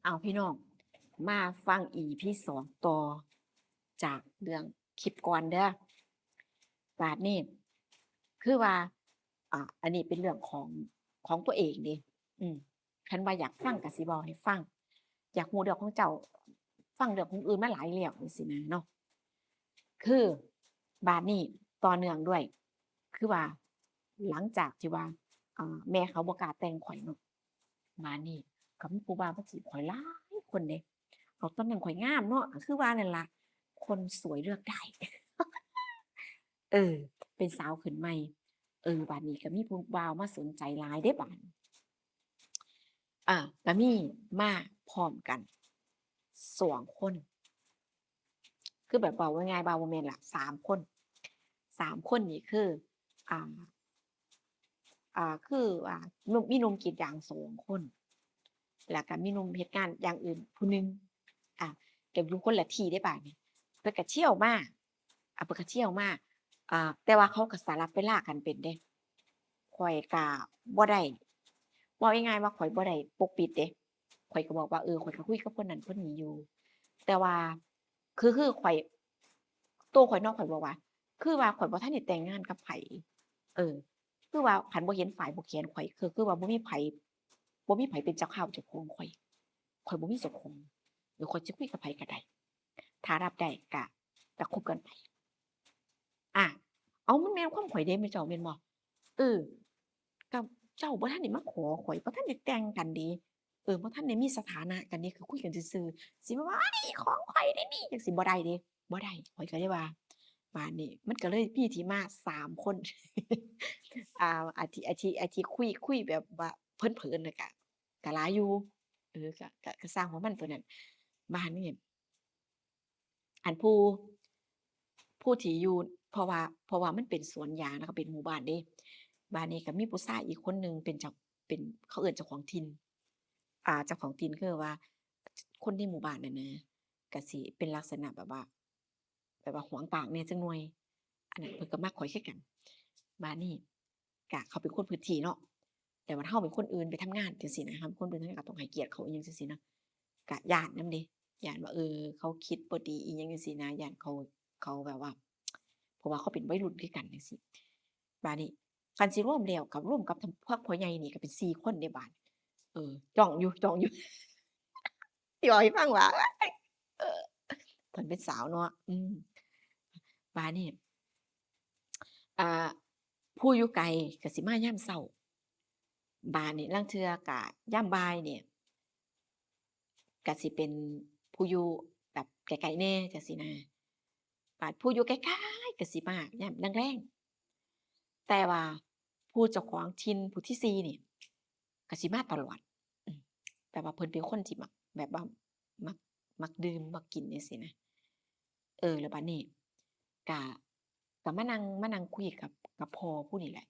เอาพี่น้องมาฟังEP 2ต่อจากเรื่องคลิปก่อนเด้อบาดนี้คือว่าอันนี้เป็นเรื่องของตัวเองเดะอืมคันว่าอยากฟังก็สิเว้าให้ฟังอยากรู้เรื่องของเจ้าฟังเรื่องของอื่นมาหลายแล้วจังซี้นะเนาะคือบาดนี้ต่อเนื่องด้วยคือว่าหลังจากที่ว่าแม่เขาบ่กล้าแต่งข้อยเนาะบาดนี้ก็มีผู้บ่าวมาจีบข้อยหลายคนเดะ เอาตอนนั้นข้อยงามเนาะก็คือว่านั่นล่ะคนสวยเลือกได้เออเป็นสาวขึ้นใหม่บัดนี้ก็มีผู้บ่าวมาสนใจหลายเดะบาดก็มีมาพร้อมกัน2คนคือแบบเว้าง่ายๆว่าบ่แม่นล่ะ3คน3คนนี่คืออ่าคือมีหนุ่มกรีดยาง2คนแล้วก็มีหนุ่มเฮ็ดงานอย่างอื่นผู้หนึ่งอาก็อยู่คนละที่เดะบาดนี้เพิ่นก็เที่ยวมาเพิ่นก็เที่ยวมาแต่ว่าเขาก็สลับเวลากันเป็นเดะข้อยก็บ่ได้เว้าง่ายๆว่าข้อยบ่ได้ปกปิดเดะข้อยก็บอกว่าข้อยก็คุยกับคนนั้นคนนี้อยู่แต่ว่าคือข้อยตัวข้อยเนาะข้อยบอกว่าคือว่าข้อยบ่ทันได้แต่งงานกับไผเออ คือว่าคันบ่เห็นฝ่ายบ่แขนข้อยคือว่าบ่มีไผเป็นเจ้าข้าวเจ้าของข้อยบ่มีเจ้าของเดี๋ยวข้อยสิคุยกับไผก็ได้ถ้ารับได้ก็คบกันไปอาอ้าวมันแม่นความข้อยเดะแม่นเจ้าแม่นบ่เออก็เจ้าบ่ทันได้มาขอข้อยบ่ทันได้แต่งกันเดะบ่ทันได้มีสถานะกันเดะคือคุยกันซื่อๆสิมาว่าเฮ้ยของข้อยเดะนี่จังซี้บ่ได้เดะบ่ได้ข้อยก็เลยว่าบาดนี้มันก็เลยมีที่มา3คน อาที่คุยแบบว่าเผินๆน่ะก็หลายอยู่ก็สร้างของมันตัวนั้นบ้านนี่อันผู้ที่อยู่เพราะว่ามันเป็นสวนยางแล้วก็เป็นหมู่บ้านเด้บ้านนี้ก็มีผู้ชายอีกคนหนึ่งเป็นเขาเอิ้นเจ้าของถิ่นเจ้าของถิ่นคือว่าคนในหมู่บ้านน่ะนะก็สิเป็นลักษณะแบบว่าหวงปากแหน่จักหน่อยอันนั้นเพิ่นก็มักข้อยคือกันบ้านนี้ก็เขาเป็นคนพื้นที่เนาะ แต่ว่าเราเป็นคนอื่นไปทำงานจังซี้นะเราเป็นคนอื่นทำงานก็ต้องให้เกียรติเขาอิหยังจังซี้นะก็ย้านนำเดะย้านว่าเขาคิดบ่ดีอิหยังจังซี้นะย้านเขาแบบว่าเพราะว่าเขาเป็นวัยรุ่นคือกันจังซี้บัดนี้คันสิรวมกับทำพวกพ่อใหญ่นี่ก็เป็น4คนเดะบาดจ้องอยู่สิเว้าให้ฟังว่าเออตอนเป็นสาวเนาะบัดนี้อ่าผู้อยู่ไกลก็สิมายามเช้าบาดนี้ลางเทื่อก็ยามบ่ายเนี่ย ก็สิเป็นผู้อยู่แบบไกลๆแหน่จังซี้นะผู้อยู่ใกล้ๆก็สิมายามแลงๆแต่ว่าผู้เจ้าของถิ่นผู้ที่4นี่ก็สิมาตลอดอืมแต่ว่าเพิ่นเป็นคนที่มักแบบว่ามักมักดื่มมักกินจังซี้นะแล้วบัดนี้ก็ก็มานั่งคุยกับพ่อผู้นี่แหละ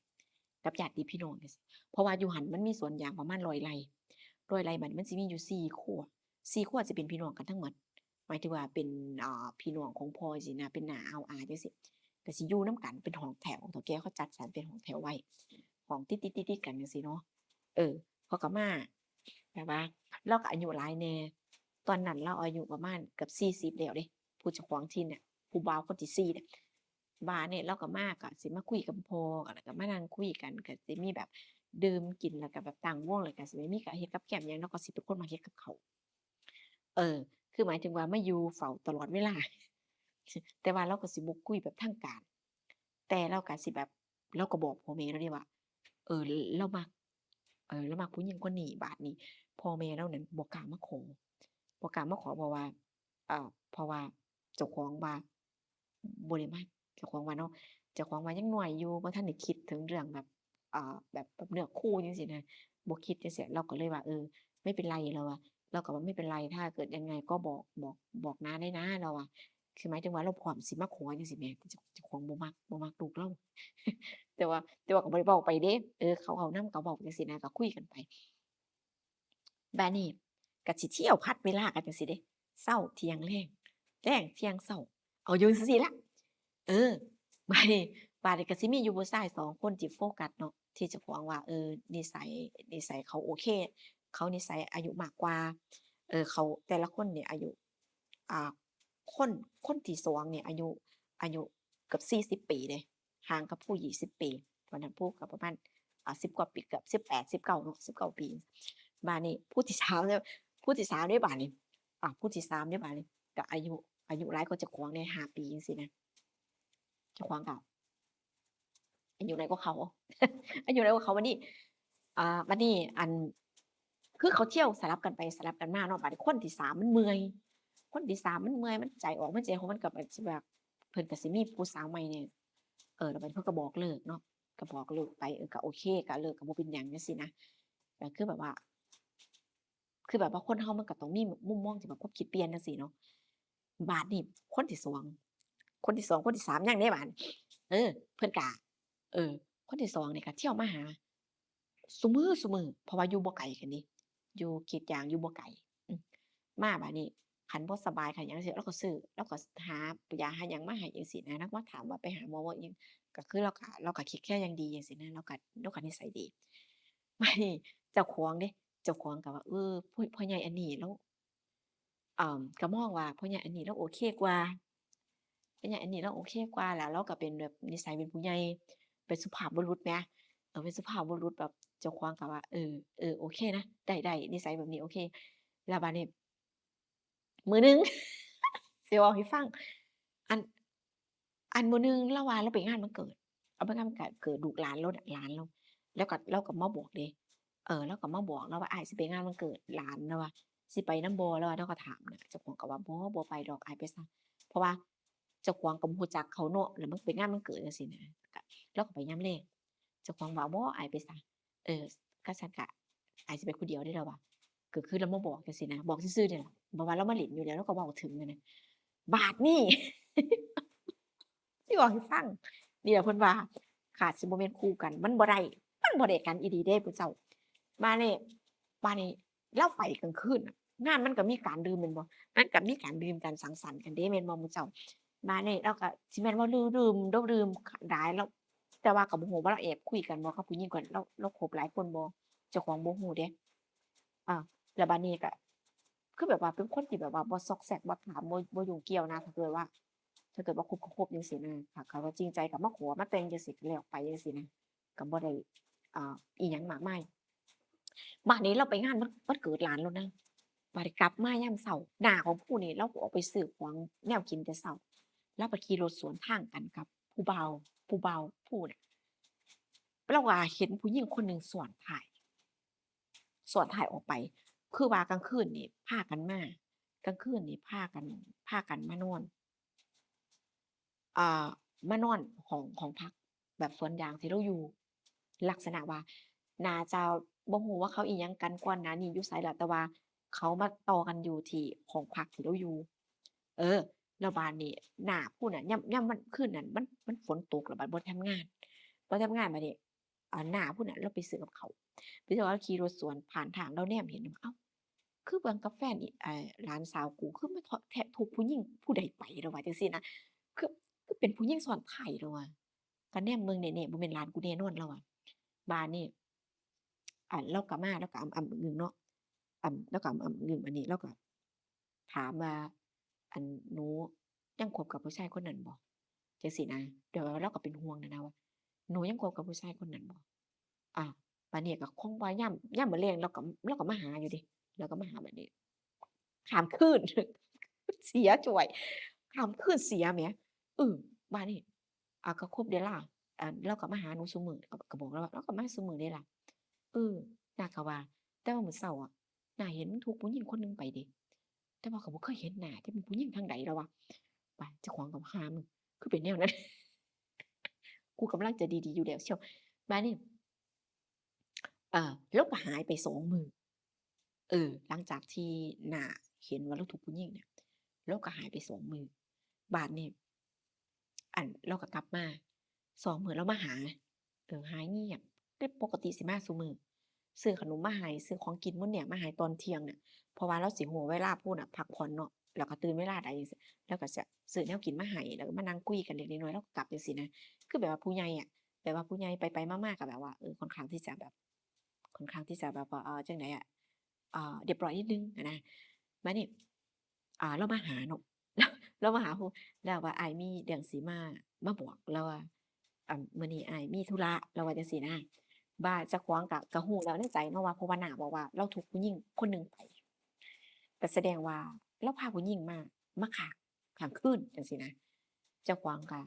กับญาติพี่น้องจังซี้เพราะว่าอยู่หั้นมันมีสวนยางประมาณ100 ไร่100 ไร่บัดนี้มันสิมีอยู่4ครัว 4ครัวสิเป็นพี่น้องกันทั้งหมดหมายถึงว่าเป็นพี่น้องของพ่อจังซี้นะเป็นน้าเอาอาจังซี้ก็สิอยู่นำกันเป็นห้องแถวเฒ่าแก่เขาจัดสรรเป็นห้องแถวไว้ห้องติดๆๆๆกันจังซี้เนาะเออเขาก็มาแบบว่าเลาก็อายุหลายแหน่ตอนนั้นเราอายุประมาณเกือบ40แล้วเดะผู้เจ้าของถิ่นน่ะผู้บ่าวคนที่4เนี่ยบาดนี้เลาก็มาก็สิมาคุยกับพ่อแล้วก็มานั่งคุยกันก็สิมีแบบดื่มกินแล้วก็แบบตั้งวงแล้วก็สิมีก็เฮ็ดกับแกล้มหยังเลาก็สิเป็นคนมักเฮ็ดกับข้าว เออคือหมายถึงว่ามาอยู่เฝ้าตลอดเวลาแต่ว่าเราก็สิบ่คุยแบบทางการแต่เราก็สิแบบเราก็บอกพ่อแม่เราเดะว่าเออเรามักเรามักผู้หญิงคนนี้บาดนี้พ่อแม่เรานั้นบ่กล้ามาขอเพราะว่าเพราะว่าเจ้าของว่าบ่ได้มักเจ้าของว่าเนาะเจ้าของว่ายังน้อยอยู่บ่ทันได้คิดถึงเรื่องแบบแบบเนื้อคู่จังซี้นะบ่คิดจังซี้เราก็เลยว่าไม่เป็นไรเราอะ เราก็ว่าไม่เป็นไรถ้าเกิดยังไงก็บอกน้าได้นะเราอะคือหมายถึงว่าเราพร้อมสิมาขอจังซี้แหมแต่เจ้าของบ่มักลูกเราแต่ว่าก็บ่ได้เว้าไปเดะเขาเอานำก็เว้าจังซี้นะก็คุยกันไปบัดนี้ก็สิเที่ยวผลัดเวลากันจังซี้เดะเช้าเที่ยงแลงแลงเที่ยงเช้าเอาอยู่จังซี้ล่ะเออบัดนี้ก็สิมีอยู่ผู้ชาย2คนที่โฟกัสเนาะที่เจ้าของว่านิสัยเขาโอเคเขานิสัยอายุมากกว่า เขาแต่ละคนเนี่ยอายุอ่าคนคนที่2เนี่ยอายุเกือบ40ปีเดะห่างกับผู้20ปีตอนนั้นผู้ก็ประมาณ10กว่าปีเกือบ18-19เนาะ19ปีบัดนี้ผู้ที่3เนี่ยผู้ที่3นี่บัดนี้ผู้ที่3นี่บัดนี้ก็อายุหลายกว่าเจ้าของเนี่ย5ปีจังซี้นะเจ้าของก็อายุหลายกว่าเขาอายุหลายกว่าเขาบัดนี้บัดนี้คือเขาเที่ยวสลับกันไปสลับกันมาเนาะบัดนี้คนที่3มันเมื่อย คนที่3มันเมื่อยมันใจออกมันใจของมันก็แบบสิแบบเพิ่นก็สิมีผู้สาวใหม่เนี่ยแล้วบัดนี้เพิ่นก็บอกเลิกเนาะก็บอกเลิกไปก็โอเคก็เลิกก็บ่เป็นหยังจังซี้นะก็คือแบบว่าคนเฮามันก็ต้องมีมุมมองที่แบบความคิดเปลี่ยนจังซี้เนาะบาดนี้คนที่2คนที่2คนที่3ยังเด้บาดเพิ่นก็เออคนที่2นี่ก็เที่ยวมาหาซุมื้อเพราะว่าอยู่บ่ไกลกันนี่อยู่กรีดยางอยู่บ่ไกลอืมมาบัดนี้ คันบ่สบายคันหยังจั่งซี้เราก็หายาหาหยังมาให้จังซี้นะเรามาถามว่าไปหาหมอบ่อิหยังก็คือเราก็คิดแค่อย่างดีจังซี้นะเราก็นิสัยดีบัดนี้เจ้าของเดะเจ้าของก็ว่าพ่อใหญ่อันนี้เลาก็มองว่าพ่อใหญ่อันนี้เราโอเคกว่าพ่อใหญ่อันนี้เราโอเคกว่าแล้วเราก็เป็นแบบนิสัยเป็นผู้ใหญ่เป็นสุภาพบุรุษแหมเป็นสุภาพบุรุษแบบเจ้าของก็ว่าโอเคนะได้ๆนิสัยแบบนี้โอเคแล้วบัดนี้ มื้อหนึ่งสิเว้าให้ฟังอันมื้อหนึ่งเลาว่าเลาไปงานวันเกิดไปงานวันเกิดลูกหลานเราน่ะหลานเราแล้วก็มาบอกเดะเลาก็มาบอกเราว่าอ้ายสิไปงานวันเกิดหลานเราว่าสิไปนำบ่เราว่าเราก็ถามนะเจ้าของก็ว่าบ่ไปดอกอ้ายไปซะเพราะว่าเจ้าของก็บ่รู้จักเขาเนาะแล้วมันเป็นงานวันเกิดจังซี้นะก็เราก็ไปยามแลงเจ้าของว่าบ่อ้ายไปซะเออคันซั้นก็อ้ายสิไปผู้เดียวเดะเราว่า ก็คือเรามาบอกจังซี้นะบอกซื่อๆเนี่ยล่ะบ่ว่าเรามาเล่นอยู่แล้วเราก็เว้าถึงนั่นน่ะบาดนี้สิเว้าให้ฟังนี่ล่ะเพิ่นว่าขาดสิบ่แม่นคู่กันมันบ่ได้กันอีหลีเด้ผู้เจ้ามานี่บัดนี้เลาไปกลางคืนน่ะงานมันก็มีการดื่มแม่นบ่มันก็มีการดื่มกันสังสรรค์กันเด้แม่นบ่หมู่เจ้ามานี่เราก็สิแม่นว่าเราดื่มขหลายแล้วแต่ว่าก็บ่ฮู้ว่าเราแอบคุยกันบ่กับผู้หญิงก่อนเราคบหลายคนบ่เจ้าของบ่ฮู้เดะ อาแล้วบัดนี้ก็คือแบบว่าเป็นคนที่แบบว่าบ่ซอกแซกบ่ถามบ่ยุ่งเกี่ยวนะถ้าเกิดว่าคบก็คบจังซี้นะถ้าเขาก็จริงใจก็มาขอมาแต่งจังซี้ก็แล้วไปจังซี้นะก็บ่ได้อิหยังมากมายบัดนี้เราไปงานวันเกิดหลานแล้วนะบัดนี้กลับมายามเช้าน้าของผู้นี่เลาก็ออกไปซื้อของแนวกินแต่เช้าเลาก็ขี่รถสวนทางกันกับผู้บ่าวผู้น่ะเราว่าเห็นผู้หญิงคนหนึ่งซ้อนท้ายออกไป คือว่ากลางคืนนี่พากันมากลางคืนนี่พากันมานอนอ่ามานอนห้องพักแบบสวนยางที่เราอยู่ลักษณะว่าน่าจะบ่ฮู้ว่าเขาอิหยังกันก่อนหน้านี้อยู่ไสล่ะแต่ว่าเขามาต่อกันอยู่ที่ห้องพักที่เราอยู่เออแล้วบัดนี้น้าพู้น่ะยามวันคืนนั้นมันฝนตกแล้วบัดบ่ทำงานบัดนี้น้าพู้น่ะเลาไปซื้อกับข้าวไปซื้อกับข้าวขี่รถสวนผ่านทางเราแนมเห็นอ้าว คือเบิ่งกับแฟนอีหลานสาวกูคือมาแทะทุกผู้หญิงผู้ใดไปแล้วว่าจังซี้นะคือคือเป็นผู้หญิงซ้อนท้ายแล้วอะก็แนมเบิ่งแน่ๆบ่แม่นหลานกูแน่นอนแล้วอะบัดนี้เลาก็มาเลาก็อ้ำๆอึ้งๆเนาะเลาก็อ้ำๆอึ้งๆอันนี้เลาก็ถามว่าหนูยังคบกับผู้ชายคนนั้นบ่จังซี้นะเดี๋ยวเราก็เป็นห่วงนะว่าหนูยังคบกับผู้ชายคนนั้นบ่อาบัดนี้ก็คงว่ายามมื้อแลงเราก็มาหาอยู่เดะเราก็มาหาบัดนี้ ข้ามคืนเสียจ่อยข้ามคืนเสียแหมเออบัดนี้ก็ครบเดะล่ะเลาก็มาหาหนูซุมื้อก็บอกเลาว่าเลาก็มาซุมื้อเดะล่ะเออน้าก็ว่าแต่ว่ามื้อเช้าอะน้าเห็นมันถูกผู้หญิงคนหนึ่งไปเดะแต่ว่าก็บ่เคยเห็นหน้าที่เป็นผู้หญิงทางใดแล้ววะว่าเจ้าของก็ว่าหามึงคือเป็นแนวนั้นกูกำลังจะดีๆอยู่แล้วเชียวบัดนี้เลาก็หายไป2มื้อ หลังจากที่น้าเห็นว่าเราถูกผู้หญิงเนี่ยเราก็หายไป2มื้อบาดนี้เราก็กลับมา2มื้อเรามาหาหายเงียบแต่ปกติสิมาซุมื้อซื้อขนมมาให้ซื้อของกินมื้อเนี่ยมาให้ตอนเที่ยงเนี่ยเพราะว่าเราสิฮู้เวลาพู้นน่ะพักผ่อนเนาะแล้วก็ตื่นเวลาใดจังซี้เราก็จะซื้อแนวกินมาให้แล้วก็มานั่งคุยกันเล็กๆน้อยๆแล้วก็กลับจังซี้นะคือแบบว่าผู้ใหญ่อะแบบว่าผู้ใหญ่ไปๆมาๆก็แบบว่าค่อนข้างที่จะแบบว่าจั่งใดอะเรียบร้อยนิดหนึ่งอะนะ บัดนี้เรามาหาเนาะ เรามาหาผู้แล้วว่าอ้ายมีเรื่องสิมาบอกเราว่ามื้อนี้อ้ายมีธุระเราว่าจังซี้นะว่าเจ้าของก็ฮู้แล้วในใจเนาะว่าเพราะว่าน้าบอกว่าเราถูกผู้หญิงคนหนึ่งไปก็แสดงว่าเราพาผู้หญิงมาค้างคืนจังซี้นะเจ้าของก็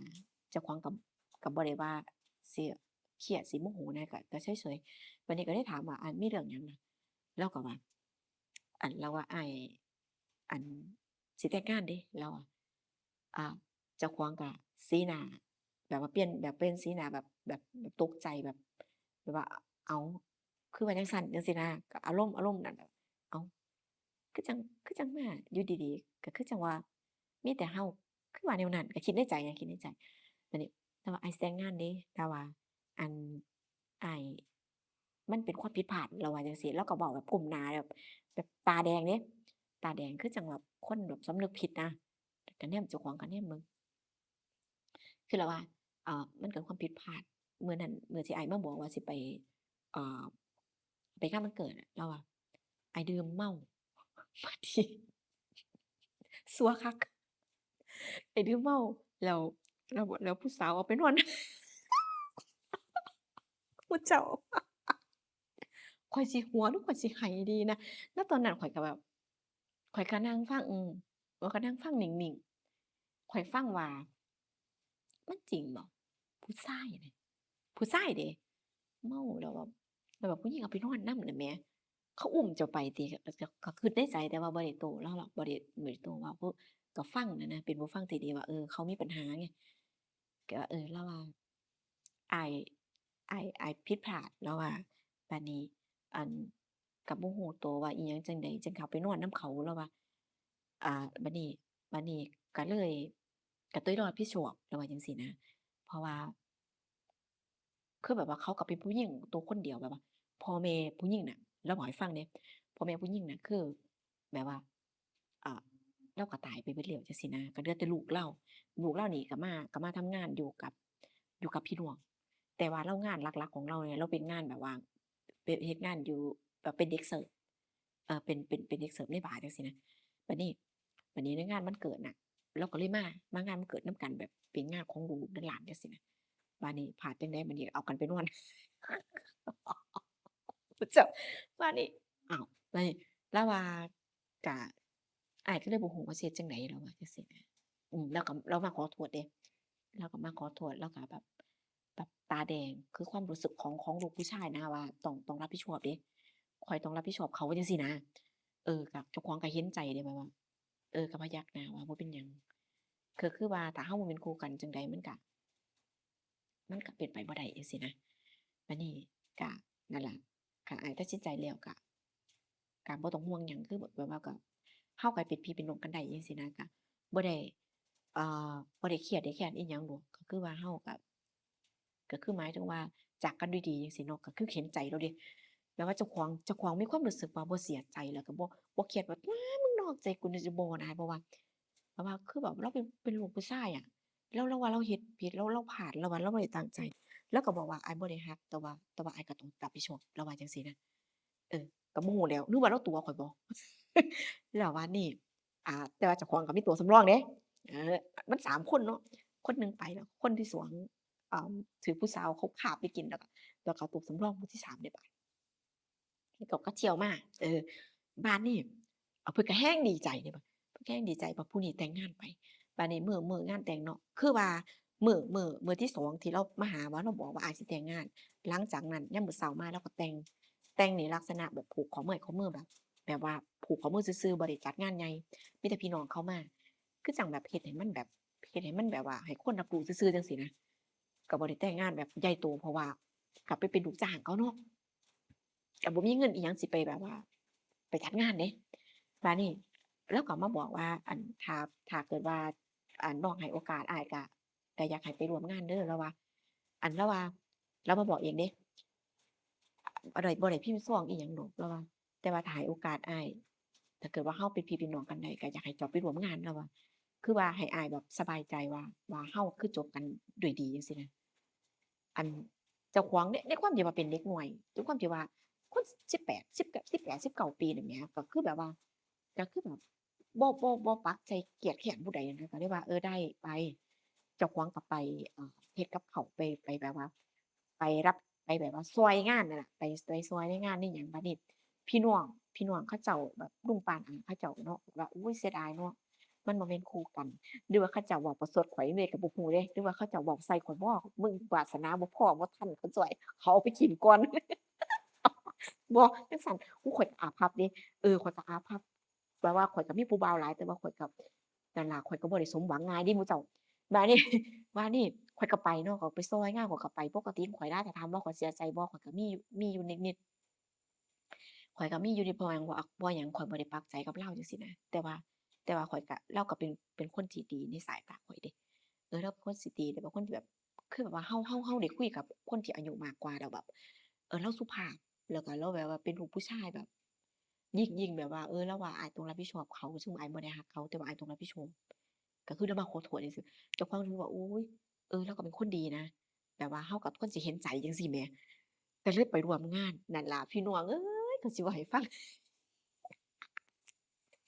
เจ้าของก็บ่ได้ว่าสิเครียดสิโมโหนะก็เฉยๆวันนี้ก็เลยถามว่ามีเรื่องหยังล่ะเราก็ว่าเราว่าอ้ายอันสิแต่งงานเดะเราอะอ่าเจ้าของก็สีหน้าแบบว่าเปลี่ยนสีหน้าแบบตกใจแบบว่าอ้าวคือว่าจั่งซั้นจังซี้นะก็อารมณ์นั้นแบบอ้าวคือจังมาอยู่ดีๆก็คือจังว่ามีแต่เฮาคือว่าแนวนั้นก็คิดในใจนะคิดในใจบัดนี้แต่ว่าอ้ายสิแต่งงานเดะแต่ว่าอันอ้ายมันเป็นความผิดพลาดเราว่าจังซี้เราก็เว้าแบบก้มหน้าแบบตาแดงเดะ ตาแดงคือจังแบบคนแบบสำนึกผิดนะก็แนมเจ้าของก็แนมเบิ่งคือเราว่ามันเกิดความผิดพลาดมื้อนั้นมื้อที่อ้ายมาบอกว่าสิไปเอ่อไปงานวันเกิดอะเราอะอ้ายดื่มเมาบัดนี้ซัวคักอ้ายดื่มเมาแล้วแล้วผู้สาวเอาไปนอนผู้เจ้าข้อยสิหัวหรือข้อยสิไห้ดีนะณตอนนั้นข้อยก็แบบข้อยก็นั่งฟังข้อยก็นั่งฟังนิ่งๆข้อยฟังว่า มันจริงบ่ผู้ชายนี่ผู้ชายเดะเมาแล้วแบบผู้หญิงเอาไปนอนนำน่ะแหมเขาอุ้มเจ้าไปติก็คิดในใจแต่ว่าบ่ได้โต้เลาหรอกบ่ได้โต้เว้าก็ฟังนะเป็นผู้ฟังที่ดีว่าเขามีปัญหาไงก็เราว่าอ้ายอ้ายผิดพลาดเราว่าบัดนี้อั่นก็บ่ฮู้โตวว่าอิหยังจั่งใดจั่งเข้าไปนอนนำเขาเราว่าบัดนี้ก็เลยก็เลยต้องรับผิดชอบเราว่าจังซี้นะ เพราะว่าคือแบบว่าเขาก็เป็นผู้หญิงตัวคนเดียวแบบว่าพ่อแม่ผู้หญิงน่ะเราบอกให้ฟังเดะพ่อแม่ผู้หญิงน่ะคือแบบว่าอ่าเลาก็ตายไปเบิดแล้วจังซี้นะก็เหลือแต่ลูกเรานี่ก็มาทำงานอยู่กับพี่น้องแต่ว่าเรางานหลักๆของเราเนี่ยเราเป็นงานแบบว่าเป็นเฮ็ดงานอยู่แบบเป็นเด็กเสิร์ฟเป็นเด็กเสิร์ฟในบาร์จังซี้นะบัดนี้ในงานวันเกิดน่ะเราก็เลยมางานวันเกิดนำกันแบบเป็นงานของลูกๆหลานๆจังซี้นะ บาดนี้พาดจั่งใดบัดนี้เอากันไปนอนเจ้าบาดนี้อ้าวบาดนี้เลาว่าก็อ้ายก็เลยบ่ฮู้ว่าสิเฮ็ดจั่งใดเลาว่าจังซี้นะเรามาขอโทษเดะเราก็มาขอโทษแล้วก็แบบตาแดงคือความรู้สึกของลูกผู้ชายนะว่าต้องรับผิดชอบเดะข้อยต้องรับผิดชอบเขาจังซี้นะก็เจ้าของก็เห็นใจเดะแบบว่าก็พยักหน้าว่าบ่เป็นหยังคือว่าถ้าเราบ่แม่นคู่กันจั่งใดมันก็เป็นไปบ่ได้จังซี้นะบัดนี้ก็นั่นล่ะคันอ้ายตัดสินใจแล้วก็บ่ต้องห่วงหยังคือแบบว่าก็เฮาก็เป็นพี่เป็นน้องกันได้จังซี้นะก็บ่ได้อ่บ่ได้เครียดได้แค้นอิหยังดอกก็คือว่าเฮาก็คือหมายถึงว่าจากกันด้วยดีจังซี้เนาะก็คือเห็นใจเราเดะแบบว่าเจ้าของมีความรู้สึกว่าบ่เสียใจแล้วก็บ่เครียดว่าว้ามึงนอกใจกูนี่จะบ่นะเพราะว่าคือแบบเราเป็นลูกผู้ชายอะเราว่าเราเฮ็ดผิดเราพลาดเราว่าเราบ่ได้ตั้งใจ แล้วก็บอกว่าอ้ายบ่ได้รักแต่ว่าอ้ายก็ต้องรับผิดชอบเลาว่าจั่งซี้นะเออก็บ่ฮู้แหล้วหรือว่าเลาตัวข้อยบ่แล้วว่านี่แต่ว่าเจ้าของก็มีตัวสำรองเดะเออมัน3คนเนาะคนหนึ่งไปแล้วคนที่2อ่าถือผู้สาวเขาพาไปกินแล้วก็เอาตัวสำรองผู้ที่3ได้บาดแล้วก็เที่ยวมาบ้านนี่เพิ่นก็แฮงดีใจเดะบัดเพิ่นก็แฮงดีใจว่าผู้นี้แต่งงานไปบัดนี้มื้องานแต่งเนาะคือว่ามื้อที่2ที่เรามาหาว่าเราบอกว่าอ้ายสิแต่งงาน หลังจากนั้นยามมื้อเช้ามาเราก็แต่งนี่ลักษณะแบบผูกข้อไม้ข้อมือแบบว่าผูกข้อมือซื่อๆบ่ได้จัดงานใหญ่มีแต่พี่น้องเขามาคือจั่งแบบเฮ็ดให้มันแบบว่าให้คนรับรู้ซื่อๆจังซี้นะก็บ่ได้แต่งงานแบบใหญ่โตเพราะว่าก็ไปเป็นลูกจ้างเขาเนาะก็บ่มีเงินอิหยังสิไปแบบว่าไปจัดงานเดะบัดนี้เลาก็มาบอกว่าถ้าเกิดว่าน้องให้โอกาสอ้ายก็อยากให้ไปร่วมงานเด้อเลาว่าเลาว่าเลามาบอกเองเดะ บ่ได้พิมพ์ฟ้องอิหยังดอกเราว่าแต่ว่าถ้าให้โอกาสอ้ายถ้าเกิดว่าเราเป็นพี่เป็นน้องกันได้ก็อยากให้เจ้าไปร่วมงานเราว่าคือว่าให้อ้ายแบบสบายใจว่าเราคือจบกันด้วยดีจังซี้นะอันเจ้าของในความที่ว่าเป็นเด็กน้อยด้วยความที่ว่าคน18 19ปีนี่แหมก็คือแบบว่า ก็คือแบบบ่ปักใจเกลียดแค้นผู้ใดนะก็เลยว่าได้ไปเจ้าของก็ไปเฮ็ดกับข้าวไปแบบว่าไปรับไปแบบว่าซอยงานนั่นล่ะไปซอยในงานในหยังบัดนี้พี่น้องพี่น้องเขาเจ้าแบบลุงป้าน้าเขาเจ้าเนาะว่าอุ๊ยเสียดายเนาะมันบ่แม่นคู่กันหรือว่าเขาเจ้าเว้าประชดข้อยจั่งใดก็บ่ฮู้เดะหรือว่าเขาเจ้าเว้าใส่ข้อยบ่มึงวาสนาบ่พอบ่ทันเขาจ้อยเขาเอาไปกินก่อน บ่จังซั้นอุ๊ยข้อยก็อาภัพเดะข้อยก็อาภัพแบบว่าข้อยก็มีผู้บ่าวหลายแต่ว่าข้อยก็นั่นล่ะข้อยก็บ่ได้สมหวังง่ายเดะหมู่เจ้าบัดนี้บัดนี้ข้อยก็ไปเนาะก็ไปซอยงานข้อยก็ไปปกติของข้อยนะถ้าถามว่าข้อยเสียใจบ่ข้อยก็มีอยู่นิดๆ ข้อยก็มีอยู่ที่เพราะหยังบ่หยังข้อยบ่ได้ปักใจกับเลาจังซี้นะแต่ว่าข้อยก็เลาก็เป็นคนที่ดีในสายตาข้อยเดะเลาเป็นคนที่ดีเลาเป็นคนที่แบบคือแบบว่าเฮาได้คุยกับคนที่อายุมากกว่าแล้วแบบเลาสุภาพแล้วก็เลาแบบว่าเป็นลูกผู้ชายแบบยิ่งแบบว่าเลาว่าอ้ายต้องรับผิดชอบเขาซึ่งอ้ายบ่ได้รักเขาแต่ว่าอ้ายต้องรับผิดชอบก็คือได้มาขอโทษซื่อๆเจ้าของรู้สึกว่าโอ๊ยเลาก็เป็นคนดีนะแบบว่าเฮาก็คนสิเห็นใจจังซี้แหมก็เลยไปร่วมงานนั่นล่ะพี่น้องก็สิเว้าให้ฟัง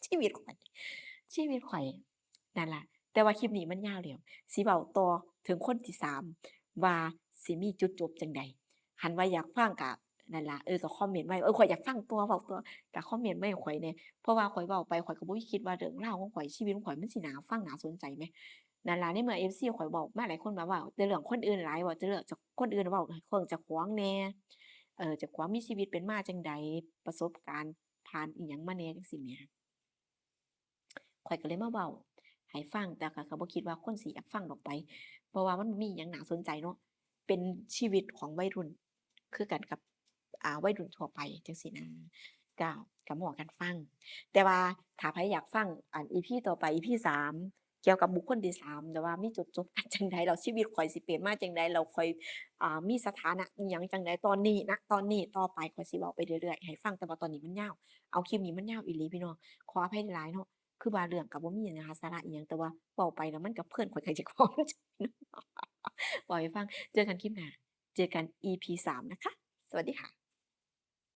ชีวิตข่อยชีวิตข่อยนั่นล่ะแต่ว่าคลิปนี้มันยาวแล้วสิเว้าต่อถึงคนที่3ว่าสิมีจุดจบจั่งใดคันว่าอยากฟังก็นั่นล่ะก็คอมเมนต์ไว้ข้อยอยากฟังต่อเว้าต่อก็คอมเมนต์มาให้ข้อยแหน่เพราะว่าข้อยเว้าไปข้อยก็บ่คิดว่าเรื่องราวของข้อยชีวิตของข้อยมันสิน่าฟังน่าสนใจแหมนั่นล่ะในเมื่อ FC ข้อยเว้ามาหลายคนแบบว่าแต่เรื่องคนอื่นหลายเว้าแต่เรื่องจากคนอื่นเว้าเรื่องเจ้าของแหน่เจ้าของมีชีวิตเป็นมาจั่งใดประสบการณ์ผ่านอิหยังมาแหน่จั่งซี้แหม ข้อยก็เลยมาเว้าให้ฟังแต่ก็บ่คิดว่าคนสิอยากฟังดอกไปเพราะว่ามันบ่มีหยังน่าสนใจเนาะเป็นชีวิตของวัยรุ่นคือกันกับวัยรุ่นทั่วไปจังซี้นะก็ก็เว้ากันฟังแต่ว่าถ้าไผอยากฟังEP ต่อไป EP 3เกี่ยวกับบุคคลที่3แต่ว่ามีจุดจบกันจั่งใดแล้วชีวิตข้อยสิเปลี่ยนมาจั่งใดแล้วข้อยมีสถานะอิหยังจั่งใดตอนนี้ณตอนนี้ต่อไปข้อยสิเว้าไปเรื่อยๆให้ฟังแต่ว่าตอนนี้มันยาวเอาคลิปนี้มันยาวอีหลีพี่น้องขออภัยหลายๆเนาะ คือบางเรื่องก็บ่มีหยังนะคะสาระอิหยังแต่ว่าเว้าไปแล้วมันก็เพลินข้อยก็อยากเว้าเว้าให้ฟังเจอกันคลิปหน้าเจอกัน EP 3นะคะสวัสดีค่ะ